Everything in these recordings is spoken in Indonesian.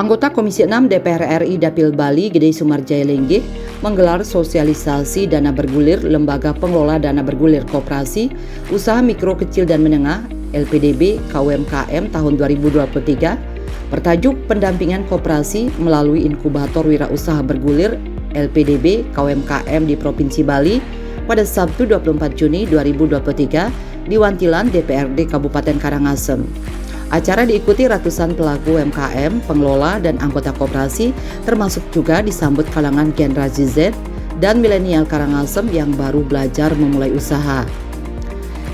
Anggota Komisi 6 DPR RI Dapil Bali Gede Sumarjaya Lenggih menggelar sosialisasi dana bergulir Lembaga Pengelola Dana Bergulir Koperasi Usaha Mikro Kecil dan Menengah LPDB KUMKM tahun 2023 bertajuk Pendampingan Koperasi melalui Inkubator Wirausaha Bergulir LPDB KUMKM di Provinsi Bali pada Sabtu 24 Juni 2023 di Wantilan DPRD Kabupaten Karangasem. Acara diikuti ratusan pelaku UMKM, pengelola, dan anggota koperasi, termasuk juga disambut kalangan generasi Z dan milenial Karangasem yang baru belajar memulai usaha.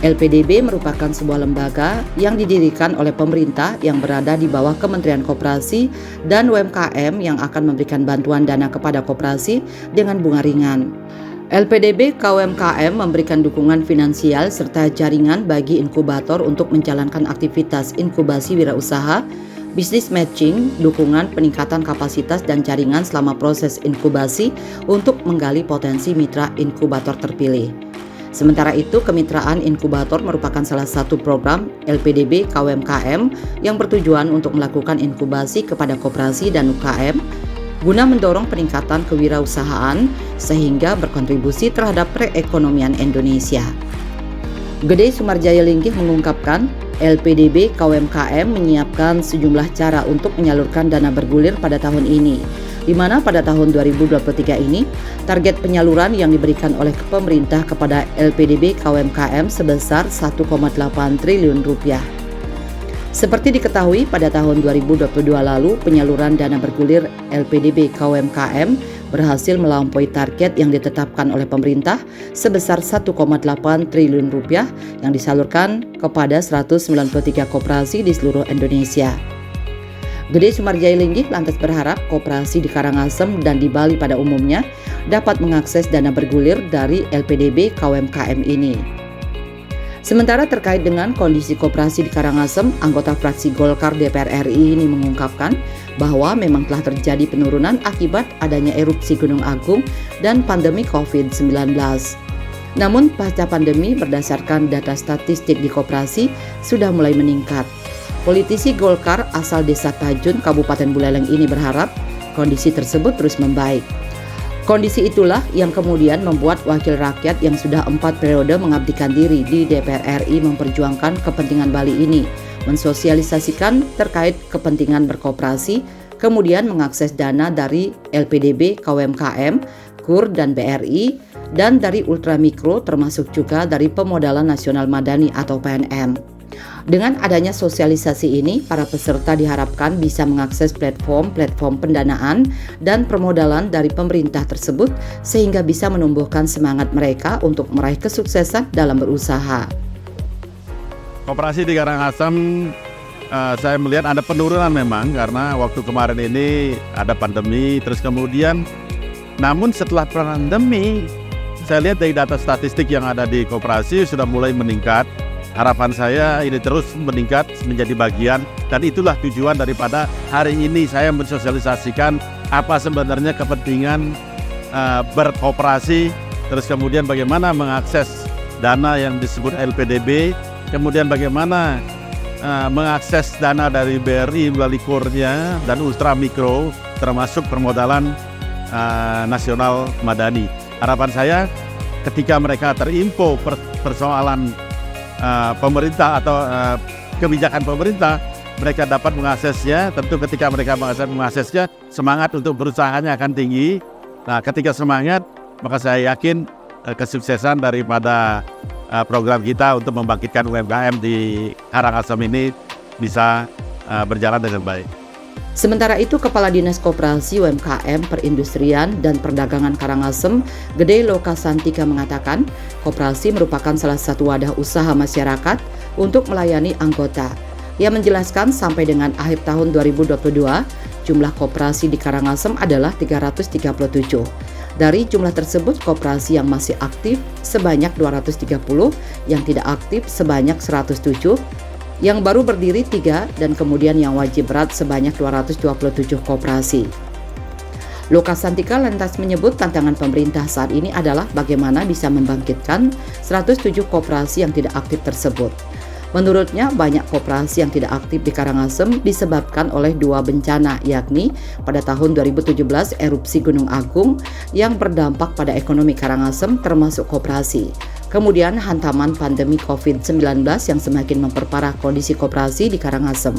LPDB merupakan sebuah lembaga yang didirikan oleh pemerintah yang berada di bawah Kementerian Koperasi dan UMKM yang akan memberikan bantuan dana kepada koperasi dengan bunga ringan. LPDB KUMKM memberikan dukungan finansial serta jaringan bagi inkubator untuk menjalankan aktivitas inkubasi wirausaha, bisnis matching, dukungan peningkatan kapasitas dan jaringan selama proses inkubasi untuk menggali potensi mitra inkubator terpilih. Sementara itu, kemitraan inkubator merupakan salah satu program LPDB KUMKM yang bertujuan untuk melakukan inkubasi kepada koperasi dan UKM guna mendorong peningkatan kewirausahaan sehingga berkontribusi terhadap perekonomian Indonesia. Gede Sumarjaya Lenggih mengungkapkan, LPDB KUMKM menyiapkan sejumlah cara untuk menyalurkan dana bergulir pada tahun ini, di mana pada tahun 2023 ini target penyaluran yang diberikan oleh pemerintah kepada LPDB KUMKM sebesar 1,8 triliun rupiah. Seperti diketahui, pada tahun 2022 lalu, penyaluran dana bergulir LPDB KUMKM berhasil melampaui target yang ditetapkan oleh pemerintah sebesar 1,8 triliun rupiah yang disalurkan kepada 193 koperasi di seluruh Indonesia. Gede Sumarjaya Lenggih lantas berharap koperasi di Karangasem dan di Bali pada umumnya dapat mengakses dana bergulir dari LPDB KUMKM ini. Sementara terkait dengan kondisi koperasi di Karangasem, anggota fraksi Golkar DPR RI ini mengungkapkan bahwa memang telah terjadi penurunan akibat adanya erupsi Gunung Agung dan pandemi COVID-19. Namun pasca pandemi berdasarkan data statistik di koperasi sudah mulai meningkat. Politisi Golkar asal Desa Tajun, Kabupaten Buleleng ini berharap kondisi tersebut terus membaik. Kondisi itulah yang kemudian membuat wakil rakyat yang sudah 4 periode mengabdikan diri di DPR RI memperjuangkan kepentingan Bali ini, mensosialisasikan terkait kepentingan berkoperasi, kemudian mengakses dana dari LPDB, KUMKM, KUR, dan BRI, dan dari ultramikro termasuk juga dari Pemodalan Nasional Madani atau PNM. Dengan adanya sosialisasi ini, para peserta diharapkan bisa mengakses platform pendanaan dan permodalan dari pemerintah tersebut sehingga bisa menumbuhkan semangat mereka untuk meraih kesuksesan dalam berusaha. Koperasi di Karangasem, saya melihat ada penurunan memang karena waktu kemarin ini ada pandemi, terus kemudian namun setelah pandemi, saya lihat dari data statistik yang ada di koperasi sudah mulai meningkat. Harapan saya ini terus meningkat menjadi bagian dan itulah tujuan daripada hari ini saya mensosialisasikan apa sebenarnya kepentingan berkoperasi, terus kemudian bagaimana mengakses dana yang disebut LPDB, kemudian bagaimana mengakses dana dari BRI melalui KUR-nya dan ultramikro termasuk permodalan nasional Madani. Harapan saya ketika mereka terinfo persoalan pemerintah atau kebijakan pemerintah, mereka dapat mengaksesnya. Tentu ketika mereka mengaksesnya, semangat untuk berusahanya akan tinggi. Nah, ketika semangat, maka saya yakin kesuksesan daripada program kita untuk membangkitkan UMKM di Karangasem ini bisa berjalan dengan baik. Sementara itu, Kepala Dinas Koperasi UMKM Perindustrian dan Perdagangan Karangasem, Gede Lokasantika mengatakan, koperasi merupakan salah satu wadah usaha masyarakat untuk melayani anggota. Ia menjelaskan sampai dengan akhir tahun 2022, jumlah koperasi di Karangasem adalah 337. Dari jumlah tersebut, koperasi yang masih aktif sebanyak 230, yang tidak aktif sebanyak 107, yang baru berdiri 3, dan kemudian yang wajib berat sebanyak 227 koperasi. Lokasantika lantas menyebut tantangan pemerintah saat ini adalah bagaimana bisa membangkitkan 107 koperasi yang tidak aktif tersebut. Menurutnya, banyak koperasi yang tidak aktif di Karangasem disebabkan oleh dua bencana, yakni pada tahun 2017 erupsi Gunung Agung yang berdampak pada ekonomi Karangasem termasuk koperasi. Kemudian hantaman pandemi COVID-19 yang semakin memperparah kondisi koperasi di Karangasem.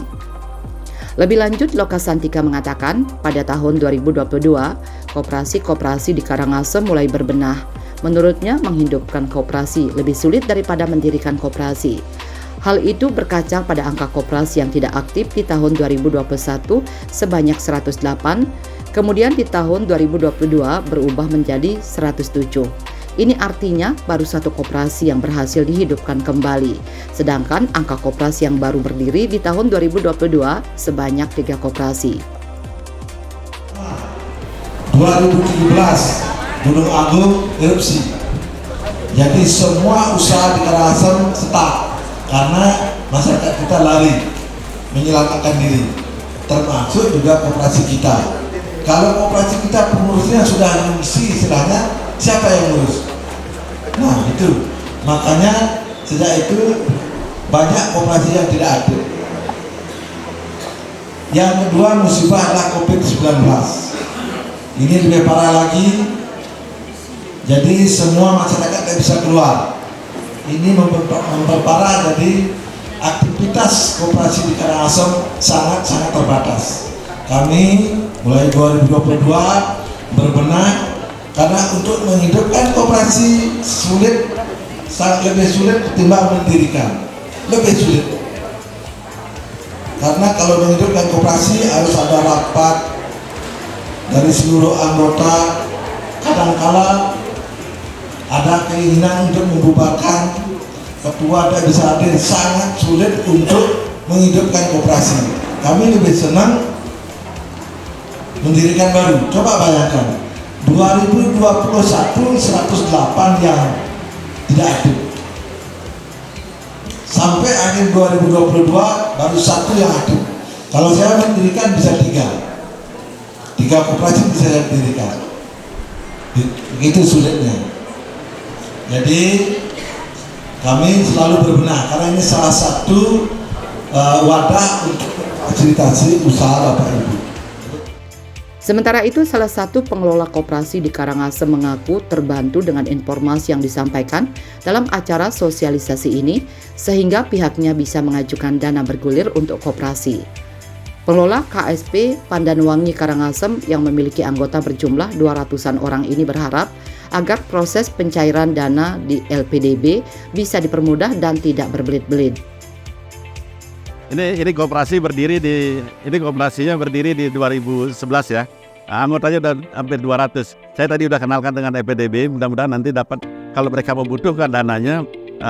Lebih lanjut, Loka Santika mengatakan pada tahun 2022, koperasi-koperasi di Karangasem mulai berbenah. Menurutnya, menghidupkan koperasi lebih sulit daripada mendirikan koperasi. Hal itu berkaca pada angka koperasi yang tidak aktif di tahun 2021 sebanyak 108, kemudian di tahun 2022 berubah menjadi 107. Ini artinya baru satu koperasi yang berhasil dihidupkan kembali, sedangkan angka koperasi yang baru berdiri di tahun 2022 sebanyak 3 koperasi. 2017 Gunung Agung erupsi, jadi semua usaha di Karangasem stuck. Karena masyarakat kita lari menyelamatkan diri, termasuk juga koperasi kita. Kalau koperasi kita pengurusnya sudah ngungsi, istilahnya siapa yang ngurus? Nah itu, makanya sejak itu banyak koperasi yang tidak ada. Yang kedua, musibah adalah COVID-19. Ini lebih parah lagi, jadi semua masyarakat tidak bisa keluar. Ini memperparah, jadi aktivitas koperasi di Karangasem sangat terbatas. Kami mulai 2022 berbenah karena untuk menghidupkan koperasi sangat lebih sulit ketimbang mendirikan, lebih sulit. Karena kalau menghidupkan koperasi harus ada rapat dari seluruh anggota, kadang-kala ada keinginan untuk membubarkan, ketua tidak bisa hadir, sangat sulit untuk menghidupkan koperasi. Kami lebih senang mendirikan baru. Coba bayangkan 2021 108 yang tidak aktif, sampai akhir 2022 baru 1 yang aktif. Kalau saya mendirikan bisa 3 koperasi bisa saya dirikan, begitu sulitnya. Jadi kami selalu berbenah karena ini salah satu wadah untuk fasilitasi usaha Bapak Ibu. Sementara itu, salah satu pengelola koperasi di Karangasem mengaku terbantu dengan informasi yang disampaikan dalam acara sosialisasi ini, sehingga pihaknya bisa mengajukan dana bergulir untuk koperasi. Pengelola KSP Pandanwangi Karangasem yang memiliki anggota berjumlah 200-an orang ini berharap agar proses pencairan dana di LPDB bisa dipermudah dan tidak berbelit-belit. Ini koperasinya berdiri di 2011 ya. Anggotanya udah hampir 200. Saya tadi udah kenalkan dengan LPDB, mudah-mudahan nanti dapat, kalau mereka membutuhkan dananya,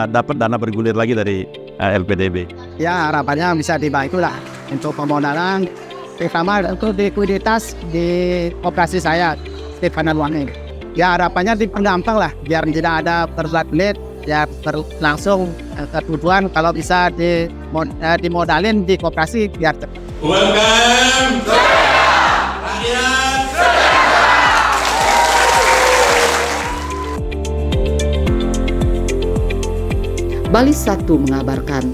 dapat dana bergulir lagi dari LPDB. Ya, harapannya bisa dibantu lah untuk pemodalan, terutama untuk likuiditas di koperasi saya di Pandanwangi. Ya harapannya dipergampang lah, biar tidak ada berbelit-belit, ya langsung ketujuan kalau bisa dimodalin di koperasi biar UMKM rakyat. Bali 1 mengabarkan